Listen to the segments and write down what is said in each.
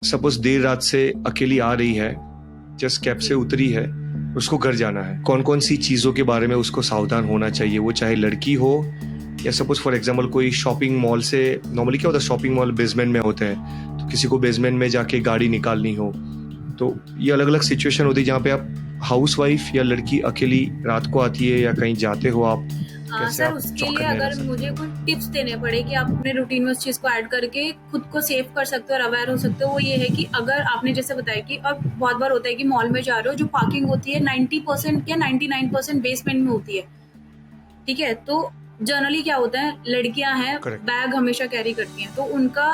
Suppose there रात से अकेली आ रही है, जस्ट कैब से जी। उतरी है, उसको घर जाना है, कौन कौन सी चीज़ों के बारे में उसको सावधान होना चाहिए, वो चाहे लड़की हो या सपोज फॉर एग्जांपल कोई शॉपिंग मॉल से, नॉर्मली क्या होता है शॉपिंग मॉल बेसमेंट में होते हैं, तो किसी को बेसमेंट में जाके गाड़ी निकालनी हो, तो ये अलग अलग सिचुएशन होती है जहाँ पे आप हाउस वाइफ या लड़की अकेली रात को आती है या कहीं जाते हो आप, तो कैसे सर आप उसके लिए चौकन्ने रह अगर सकते मुझे हो? कुछ टिप्स देने पड़े कि आप अपने रूटीन में उस चीज़ को ऐड करके खुद को सेव कर सकते हो और अवेयर हो सकते हो, वो ये है कि अगर आपने जैसे बताया कि अब बहुत बार होता है कि मॉल में जा रहे हो, जो पार्किंग होती है 90% या 99% बेसमेंट में होती है, ठीक है? तो जनरली क्या होता है, लड़कियां हैं, करेक्ट। बैग हमेशा कैरी करती हैं, तो उनका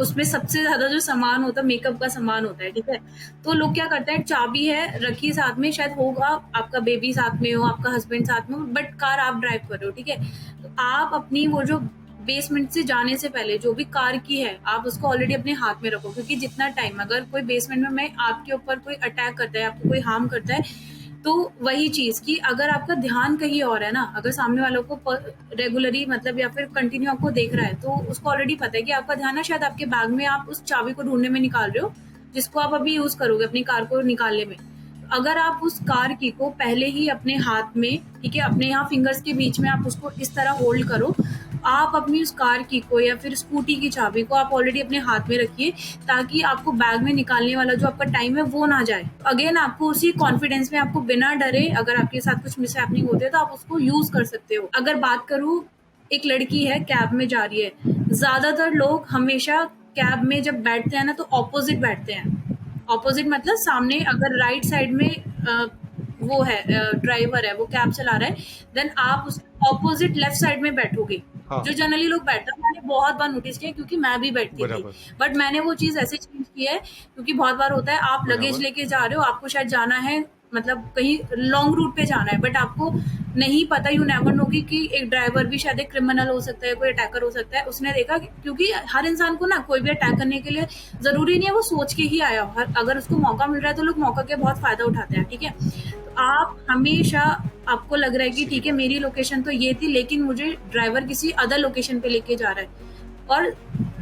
उसमें सबसे ज्यादा जो सामान होता है मेकअप का सामान होता है, ठीक है? तो लोग क्या करते हैं, चाबी है रखी साथ में, शायद होगा आपका बेबी साथ में हो, आपका हस्बैंड साथ में हो, बट कार आप ड्राइव कर रहे हो, ठीक है? तो आप अपनी वो जो बेसमेंट से जाने से पहले जो भी कार की है, आप उसको ऑलरेडी अपने हाथ में रखो, क्योंकि जितना टाइम अगर कोई बेसमेंट में आपके ऊपर कोई अटैक करता है, आपको कोई हार्म करता है, तो वही चीज कि अगर आपका ध्यान कहीं और है ना, अगर सामने वालों को रेगुलरली मतलब या फिर कंटिन्यू आपको देख रहा है, तो उसको ऑलरेडी पता है कि आपका ध्यान है शायद आपके बैग में, आप उस चाबी को ढूंढने में निकाल रहे हो जिसको आप अभी यूज करोगे अपनी कार को निकालने में। अगर आप उस कार की को पहले ही अपने हाथ में, ठीक है, अपने यहाँ फिंगर्स के बीच में आप उसको इस तरह होल्ड करो, आप अपनी उस कार की को या फिर स्कूटी की चाबी को आप ऑलरेडी अपने हाथ में रखिए, ताकि आपको बैग में निकालने वाला जो आपका टाइम है वो ना जाए। अगेन आपको उसी कॉन्फिडेंस में, आपको बिना डरे, अगर आपके साथ कुछ मिस हैपनिंग होती है तो आप उसको यूज कर सकते हो। अगर बात करूँ, एक लड़की है कैब में जा रही है, ज्यादातर लोग हमेशा कैब में जब बैठते हैं ना, तो ऑपोजिट बैठते हैं। ऑपोजिट मतलब सामने अगर राइट साइड में वो है, ड्राइवर है, वो कैब चला रहा है, देन आप उस ऑपोजिट लेफ्ट साइड में बैठोगे, जो हाँ, जनरली लोग बैठते हैं। मैंने बहुत बार नोटिस किया, क्योंकि मैं भी बैठती थी, बराबर। बट मैंने वो चीज ऐसे चेंज की है, क्योंकि बहुत बार होता है आप लगेज बराबर। लेके जा रहे हो, आपको शायद जाना है, मतलब कहीं लॉन्ग रूट पे जाना है, बट आपको नहीं पता, यू नेवर नो कि एक ड्राइवर भी शायद एक क्रिमिनल हो सकता है, कोई अटैकर हो सकता है, उसने देखा क्योंकि हर इंसान को ना कोई भी अटैक करने के लिए जरूरी नहीं है वो सोच के ही आया हो, अगर उसको मौका मिल रहा है तो लोग मौका के बहुत फायदा उठाते हैं, ठीक है? तो आप हमेशा, आपको लग रहा है कि सीधी ठीक है बात है। मेरी लोकेशन तो ये थी, लेकिन मुझे ड्राइवर किसी अदर लोकेशन पे लेके जा रहा है, और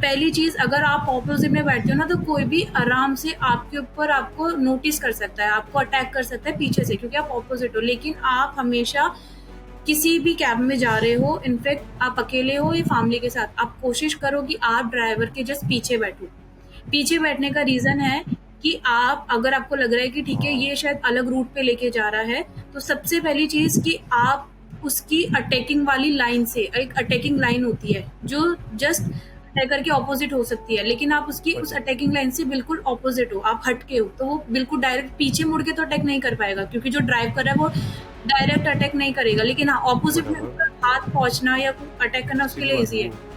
पहली चीज, अगर आप ऑपोजिट में बैठते हो ना, तो कोई भी आराम से आपके ऊपर आपको नोटिस कर सकता है, आपको अटैक कर सकता है पीछे से, क्योंकि आप ऑपोजिट हो। लेकिन आप हमेशा किसी भी कैब में जा रहे हो, इनफैक्ट आप अकेले हो या फैमिली के साथ, आप कोशिश करो कि आप ड्राइवर के जस्ट पीछे बैठो। पीछे बैठने का रीजन है कि आप, अगर आपको लग रहा है कि ठीक है ये हाँ, शायद अलग रूट पे लेके जा रहा है, तो सबसे पहली चीज कि आप उसकी अटैकिंग वाली लाइन से, एक अटैकिंग लाइन होती है जो जस्ट अटैकर के ऑपोजिट हो सकती है, लेकिन आप उसकी उस बराबर। अटैकिंग लाइन से बिल्कुल ऑपोजिट हो, आप हटके हो, तो वो बिल्कुल डायरेक्ट पीछे मुड़ के तो अटैक नहीं कर पाएगा, क्योंकि जो ड्राइव कर रहा है वो डायरेक्ट अटैक नहीं करेगा, लेकिन हाँ ऑपोजिट में बराबर। हाथ पहुंचना या अटैक करना उसके सीधी लिए बात है ईजी है। वो।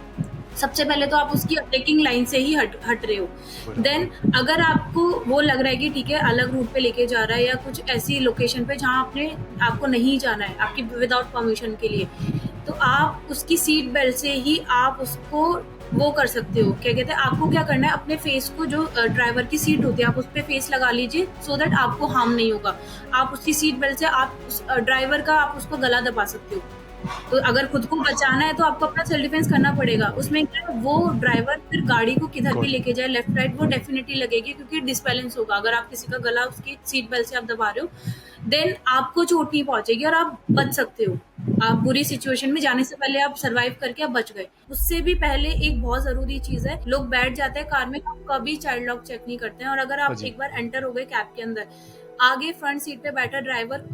सबसे पहले तो आप उसकी अटैकिंग लाइन से ही हट हट रहे हो। देन बराबर। अगर आपको वो लग रहा है कि ठीक है अलग रूट पे लेके जा रहा है, या कुछ ऐसी लोकेशन पे जहाँ आपको नहीं जाना है, आपकी विदाउट परमिशन के लिए, तो आप उसकी सीट बेल्ट से ही आप उसको वो कर सकते हो, क्या कहते हैं, आपको क्या करना है, अपने फेस को, जो ड्राइवर की सीट होती है, आप उस पर फेस लगा लीजिए, सो दैट आपको हार्म नहीं होगा। आप उसकी सीट बेल्ट से आप उस ड्राइवर का आप उसको गला दबा सकते हो। तो अगर खुद को बचाना है तो आपको अपना सेल्फ डिफेंस करना पड़ेगा। Got it. उसमें क्या है, वो ड्राइवर फिर गाड़ी को किधर भी गॉट इट। लेके जाए, लेफ्ट राइट, वो डेफिनेटली लगेगी, क्योंकि डिसबैलेंस होगा अगर आप किसी का गला उसकी सीट बेल्ट से आप दबा रहे हो, देन आपको चोट नहीं पहुंचेगी और आप बच सकते हो। आप बुरी सिचुएशन में जाने से पहले आप सर्वाइव करके आप बच गए। उससे भी पहले एक बहुत जरूरी चीज है, लोग बैठ जाते हैं कार में, आप कभी चाइल्ड लॉक चेक नहीं करते हैं, और अगर हाँ आप जी। एक बार एंटर हो गए कैब के अंदर, आगे फ्रंट सीट पे बैठा ड्राइवर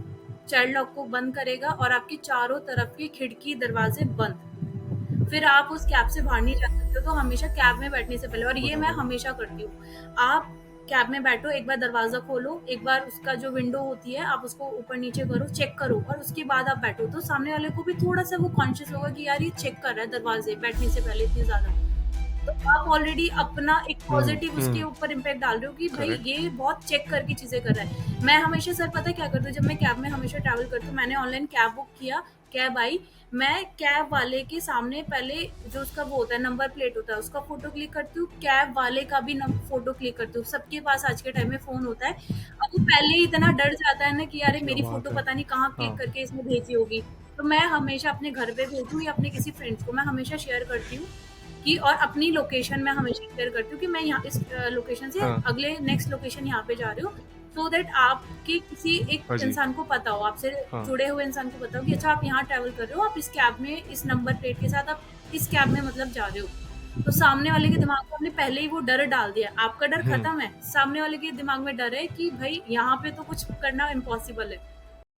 चाइल्ड लॉक को बंद करेगा और आपकी चारों तरफ की खिड़की दरवाजे बंद, फिर आप उस कैब से बाहर नहीं जा सकते हो। तो हमेशा कैब में बैठने से पहले, और ये मैं बराबर। हमेशा करती हूँ, आप कैब में बैठो, एक बार दरवाजा खोलो, एक बार उसका जो विंडो होती है आप उसको ऊपर नीचे करो, चेक करो, और उसके बाद आप बैठो, तो सामने वाले को भी थोड़ा सा वो कॉन्शियस होगा कि यार ये चेक कर रहा है दरवाजे बैठने से पहले इतनी ज्यादा। तो आप ऑलरेडी अपना एक पॉजिटिव उसके हम्म। ऊपर इम्पैक्ट डाल रहे हो कि भाई करेक्ट। ये बहुत चेक करके चीजें कर रहा है। मैं हमेशा सर पता है क्या करती हूँ, जब मैं कैब में हमेशा ट्रैवल करती हूँ, मैंने ऑनलाइन कैब बुक किया, कैब आई, मैं कैब वाले के सामने पहले जो उसका वो होता है नंबर प्लेट होता है उसका फोटो क्लिक करती हूँ, कैब वाले का भी फोटो क्लिक करती हूँ। सबके पास आज के टाइम में फोन होता है, अब वो पहले ही इतना डर जाता है ना कि यार क्या मेरी बात फोटो है। पता नहीं कहाँ क्लिक हाँ। करके इसने भेजी होगी। तो मैं हमेशा अपने घर पे भेजूँ या अपने किसी फ्रेंड्स को, मैं हमेशा शेयर करती हूँ कि और अपनी लोकेशन मैं हमेशा शेयर करती हूँ कि मैं यहाँ इस लोकेशन से हाँ। अगले नेक्स्ट लोकेशन यहाँ पे जा रही हूँ, सो दैट आपके किसी एक हाँ जी। इंसान को पता हो, आपसे हाँ। जुड़े हुए इंसान को पता हो कि अच्छा आप यहाँ ट्रैवल कर रहे हो, आप इस कैब में इस नंबर प्लेट के साथ आप इस कैब में मतलब जा रहे हो। तो सामने वाले के दिमाग में आपने पहले ही वो डर डाल दिया, आपका डर हुँ। खत्म है, सामने वाले के दिमाग में डर है कि भाई यहाँ पे तो कुछ करना इम्पॉसिबल है।